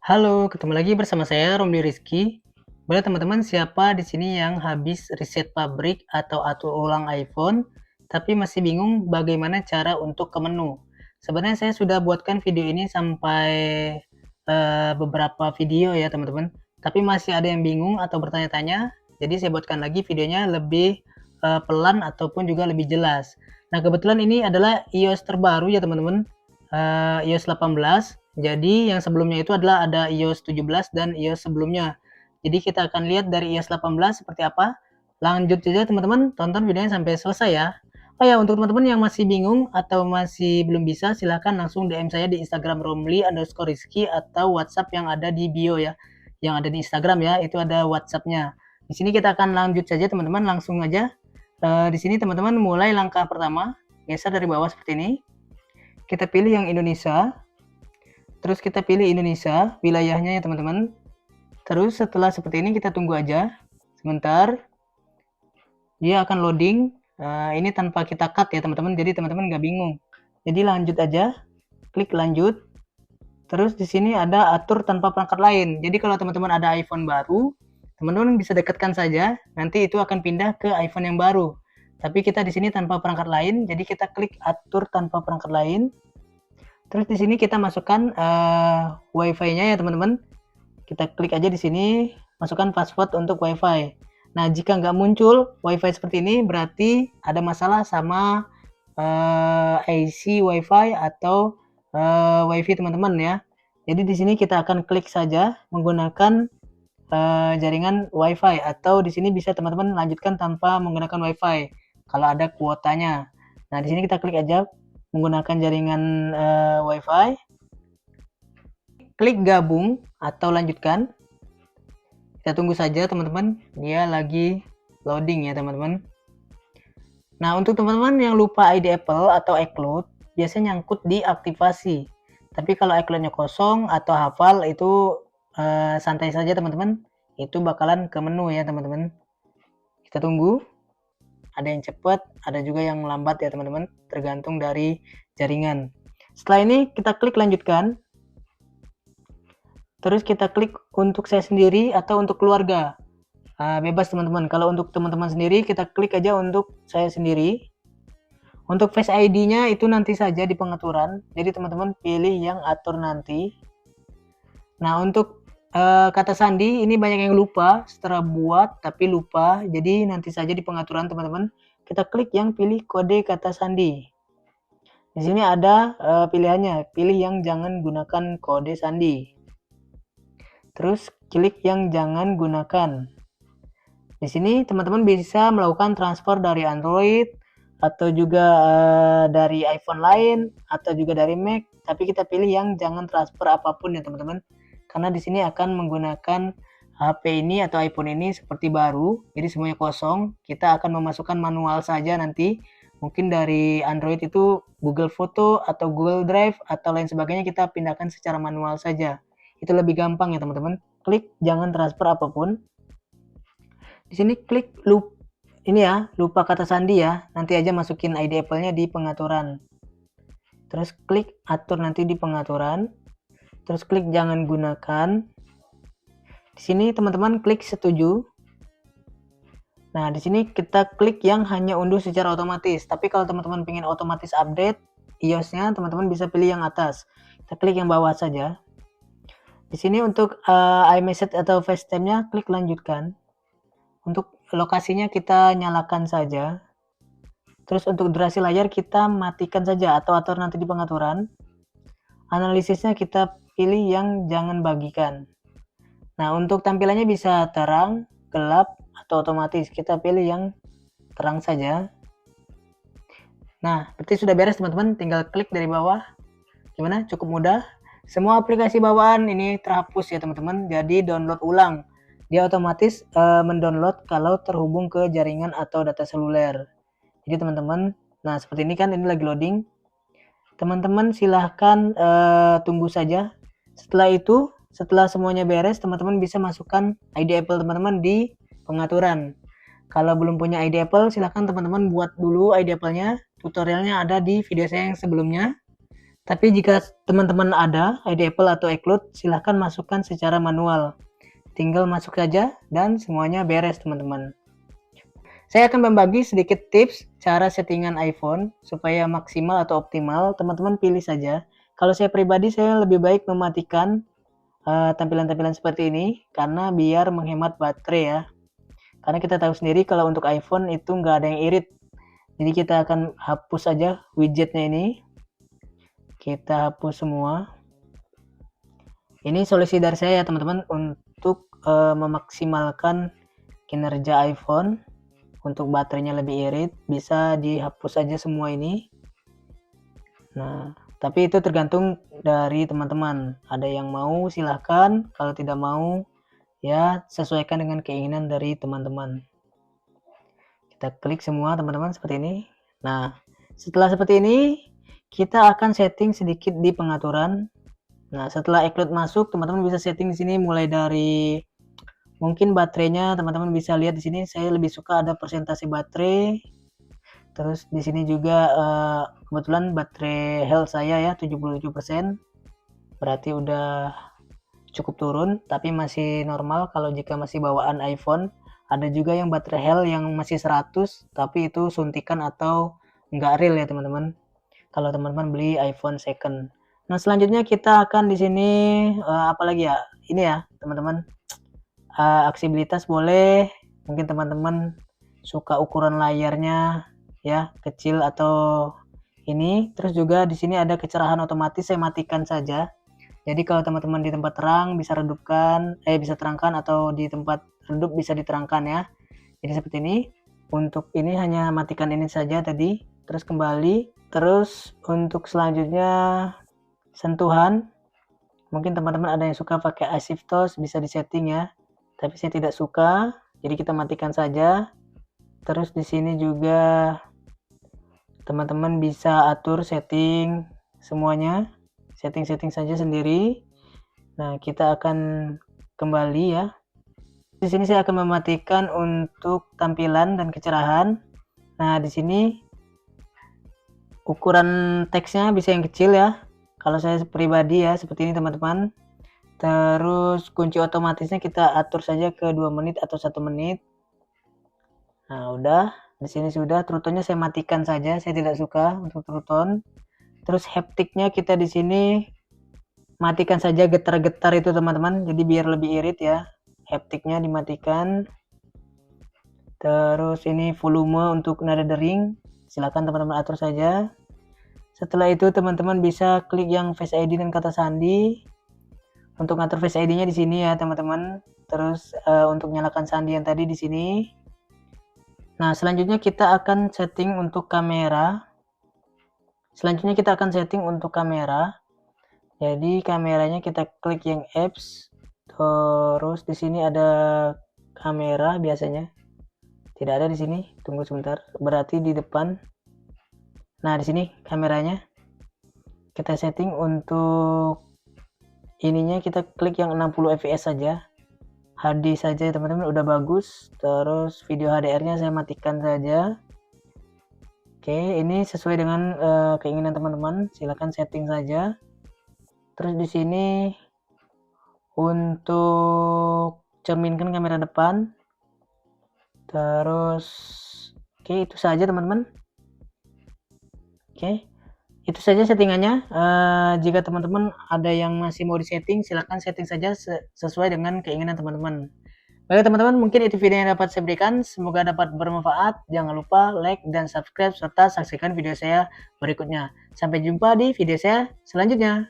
Halo, ketemu lagi bersama saya Romli Rizky. Boleh teman-teman siapa di sini yang habis riset pabrik atau atur ulang iPhone, tapi masih bingung bagaimana cara untuk ke menu? Sebenarnya saya sudah buatkan video ini sampai beberapa video ya teman-teman, tapi masih ada yang bingung atau bertanya-tanya. Jadi saya buatkan lagi videonya lebih pelan ataupun juga lebih jelas. Nah kebetulan ini adalah iOS terbaru ya teman-teman, iOS 18. Jadi yang sebelumnya itu adalah ada iOS 17 dan iOS sebelumnya. Jadi kita akan lihat dari iOS 18 seperti apa. Lanjut saja teman-teman, tonton videonya sampai selesai ya. Oh ya, untuk teman-teman yang masih bingung atau masih belum bisa, silahkan langsung DM saya di Instagram romli_rizky atau WhatsApp yang ada di bio ya. Yang ada di Instagram ya, itu ada WhatsApp-nya. Di sini kita akan lanjut saja teman-teman, langsung aja. Di sini teman-teman mulai langkah pertama, geser dari bawah seperti ini. Kita pilih yang Indonesia. Terus kita pilih Indonesia, wilayahnya ya teman-teman. Terus setelah seperti ini kita tunggu aja sebentar. Dia akan loading. Ini tanpa kita cut ya teman-teman, jadi teman-teman nggak bingung. Jadi lanjut aja, klik lanjut. Terus di sini ada atur tanpa perangkat lain. Jadi kalau teman-teman ada iPhone baru, teman-teman bisa dekatkan saja, nanti itu akan pindah ke iPhone yang baru. Tapi kita di sini tanpa perangkat lain, jadi kita klik atur tanpa perangkat lain. Terus di sini kita masukkan WiFi-nya ya teman-teman. Kita klik aja di sini, masukkan password untuk WiFi. Nah, jika nggak muncul WiFi seperti ini, berarti ada masalah sama IC WiFi atau WiFi teman-teman ya. Jadi di sini kita akan klik saja menggunakan jaringan WiFi, atau di sini bisa teman-teman lanjutkan tanpa menggunakan WiFi kalau ada kuotanya. Nah, di sini kita klik aja menggunakan jaringan WiFi. Klik gabung atau lanjutkan. Kita tunggu saja teman-teman, dia lagi loading ya teman-teman. Nah, untuk teman-teman yang lupa ID Apple atau iCloud, biasanya nyangkut di aktivasi. Tapi kalau iCloud-nya kosong atau hafal, itu santai saja teman-teman. Itu bakalan ke menu ya teman-teman. Kita tunggu. Ada yang cepat, ada juga yang lambat ya teman-teman, tergantung dari jaringan. Setelah ini kita klik lanjutkan. Terus kita klik untuk saya sendiri atau untuk keluarga. Bebas teman-teman. Kalau untuk teman-teman sendiri, kita klik aja untuk saya sendiri. Untuk Face ID-nya itu nanti saja di pengaturan. Jadi teman-teman pilih yang atur nanti. Nah, untuk kata sandi ini banyak yang lupa setelah buat tapi lupa. Jadi nanti saja di pengaturan teman-teman. Kita klik yang pilih kode kata sandi. Di sini ada pilihannya. Pilih yang jangan gunakan kode sandi. Terus klik yang jangan gunakan. Di sini teman-teman bisa melakukan transfer dari Android atau juga dari iPhone lain atau juga dari Mac, tapi kita pilih yang jangan transfer apapun ya teman-teman. Karena di sini akan menggunakan HP ini atau iPhone ini seperti baru, jadi semuanya kosong. Kita akan memasukkan manual saja nanti. Mungkin dari Android itu Google Foto atau Google Drive atau lain sebagainya kita pindahkan secara manual saja. Itu lebih gampang ya teman-teman. Klik jangan transfer apapun. Di sini klik ini ya, lupa kata sandi ya. Nanti aja masukin ID Apple-nya di pengaturan. Terus klik atur nanti di pengaturan. Terus klik jangan gunakan. Di sini teman-teman klik setuju. Nah, di sini kita klik yang hanya unduh secara otomatis. Tapi kalau teman-teman ingin otomatis update iOS-nya, teman-teman bisa pilih yang atas. Kita klik yang bawah saja. Di sini untuk iMessage atau FaceTime-nya klik lanjutkan. Untuk lokasinya kita nyalakan saja. Terus untuk durasi layar kita matikan saja atau atur nanti di pengaturan. Analisisnya kita pilih yang jangan bagikan. Nah, untuk tampilannya bisa terang, gelap, atau otomatis. Kita pilih yang terang saja. Nah, berarti sudah beres teman-teman. Tinggal klik dari bawah. Gimana? Cukup mudah. Semua aplikasi bawaan ini terhapus ya teman-teman. Jadi download ulang. Dia otomatis mendownload kalau terhubung ke jaringan atau data seluler. Jadi teman-teman, nah seperti ini kan, ini lagi loading. Teman-teman silahkan tunggu saja. Setelah itu, setelah semuanya beres, teman-teman bisa masukkan ID Apple teman-teman di pengaturan. Kalau belum punya ID Apple, silahkan teman-teman buat dulu ID Apple-nya. Tutorialnya ada di video saya yang sebelumnya. Tapi jika teman-teman ada ID Apple atau iCloud, silahkan masukkan secara manual. Tinggal masuk saja dan semuanya beres teman-teman. Saya akan membagi sedikit tips cara settingan iPhone supaya maksimal atau optimal. Teman-teman pilih saja. Kalau saya pribadi, saya lebih baik mematikan tampilan-tampilan seperti ini karena biar menghemat baterai ya. Karena kita tahu sendiri kalau untuk iPhone itu nggak ada yang irit. Jadi kita akan hapus saja widgetnya ini. Kita hapus semua. Ini solusi dari saya ya teman-teman untuk memaksimalkan kinerja iPhone. Untuk baterainya lebih irit, bisa dihapus saja semua ini. Nah, tapi itu tergantung dari teman-teman. Ada yang mau silahkan, kalau tidak mau ya sesuaikan dengan keinginan dari teman-teman. Kita klik semua teman-teman seperti ini. Nah, setelah seperti ini, kita akan setting sedikit di pengaturan. Nah, setelah iCloud masuk, teman-teman bisa setting di sini mulai dari mungkin baterainya teman-teman bisa lihat di sini. Saya lebih suka ada persentase baterai. Terus di sini juga kebetulan baterai health saya ya 77%. Berarti udah cukup turun, tapi masih normal kalau jika masih bawaan iPhone. Ada juga yang baterai health yang masih 100, tapi itu suntikan atau enggak real ya teman-teman. Kalau teman-teman beli iPhone second. Nah, selanjutnya kita akan di sini apalagi ya? Ini ya, teman-teman. Aksibilitas boleh, mungkin teman-teman suka ukuran layarnya ya kecil atau ini. Terus juga di sini ada kecerahan otomatis, saya matikan saja. Jadi kalau teman-teman di tempat terang bisa redupkan, bisa terangkan, atau di tempat redup bisa diterangkan ya. Jadi seperti ini. Untuk ini hanya matikan ini saja tadi, terus kembali. Terus untuk selanjutnya sentuhan, mungkin teman-teman ada yang suka pakai iShift bisa disetting ya. Tapi saya tidak suka, jadi kita matikan saja. Terus di sini juga teman-teman bisa atur setting semuanya, setting-setting saja sendiri. Nah, kita akan kembali ya. Di sini saya akan mematikan untuk tampilan dan kecerahan. Nah, di sini ukuran teksnya bisa yang kecil ya. Kalau saya pribadi ya seperti ini teman-teman. Terus kunci otomatisnya kita atur saja ke 2 menit atau 1 menit. Nah, udah. Di sini sudah. True tone-nya saya matikan saja. Saya tidak suka untuk true tone. Terus haptiknya kita di sini matikan saja getar-getar itu teman-teman. Jadi biar lebih irit ya. Haptiknya dimatikan. Terus ini volume untuk nada dering. Silakan teman-teman atur saja. Setelah itu teman-teman bisa klik yang Face ID dan kata sandi. Untuk ngatur Face ID-nya di sini ya teman-teman. Terus untuk nyalakan sandi yang tadi di sini. Nah, selanjutnya kita akan setting untuk kamera. Jadi kameranya kita klik yang apps. Terus di sini ada kamera biasanya. Tidak ada di sini. Tunggu sebentar. Berarti di depan. Nah, di sini kameranya. Kita setting untuk ininya kita klik yang 60 fps saja. HD saja teman-teman udah bagus. Terus video HDR-nya saya matikan saja. Oke, ini sesuai dengan keinginan teman-teman. Silakan setting saja. Terus di sini untuk cerminkan kamera depan. Terus oke, itu saja teman-teman. Oke. Itu saja settingannya. Jika teman-teman ada yang masih mau disetting, silahkan setting saja sesuai dengan keinginan teman-teman. Baik teman-teman, mungkin itu video yang dapat saya berikan. Semoga dapat bermanfaat. Jangan lupa like dan subscribe serta saksikan video saya berikutnya. Sampai jumpa di video saya selanjutnya.